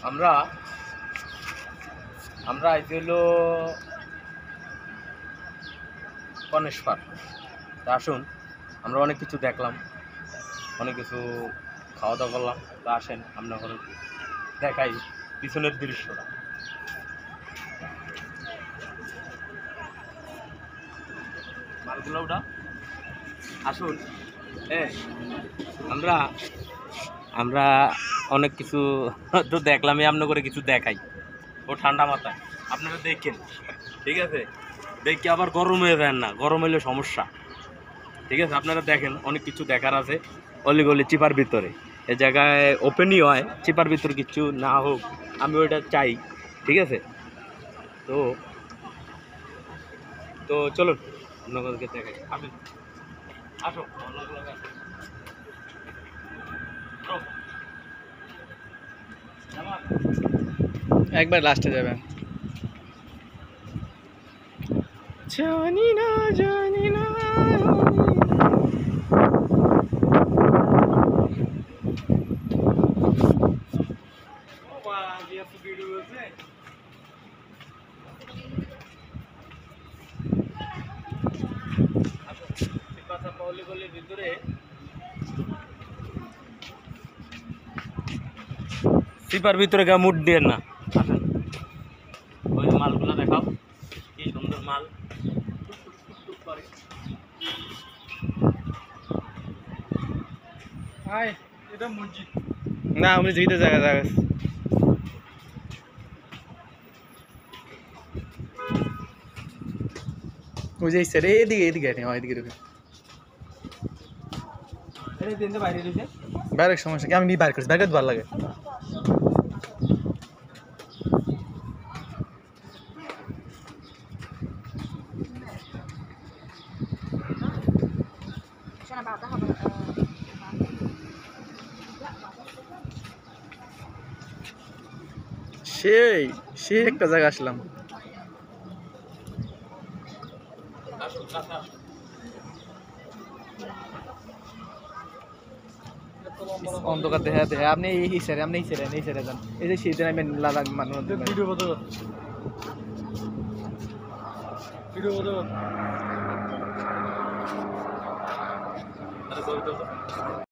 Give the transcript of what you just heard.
আমরা আমরা আইতে হলো কনেশ্বর। তা আসুন, আমরা অনেক কিছু দেখলাম, অনেক কিছু খাওয়া দাওয়া করলাম। তা আসেন আমরা এখন দেখাই পিছনের দৃশ্যটা। মালগুলো ওটা আসুন। হ্যাঁ, আমরা আমরা অনেক কিছু তো দেখলামই, আপনার করে কিছু দেখাই ও ঠান্ডা মাথায় আপনারা দেখেন, ঠিক আছে? দেখে আবার গরম হয়ে যায় না, গরম হলে সমস্যা, ঠিক আছে? আপনারা দেখেন, অনেক কিছু দেখার আছে অলিগলি চিপার ভিতরে। এ জায়গায় ওপেনই হয়, চিপার ভিতরে কিছু না হোক, আমি ওইটা চাই, ঠিক আছে? তো তো চলুন আপনাদেরকে দেখাই। আপনি আসো, একবার লাস্টে যাবেন। জানি না জানি না। ভিতরে সিপার ভিতরে গা মুড দিয়ে না, ওই মালগুলো দেখাও, কি সুন্দর মাল। এটা মসজিদ না, আমি যেতে জায়গা জায়গা ওই যে স্যার এদিকে এদিকে এদিকে ঢুকে বাইরের সমস্যা কি? আমি বাইর করছি, বাইরে ভালো লাগে। সেই সেই একটা জায়গা আসলাম। অন্ধকার দেখা দেখা আপনি এই স্যারে আপনি এই স্যারে যান। এই যে শীতের আমি লাদাখ মানুষ ভিডিও কত ভিডিও কত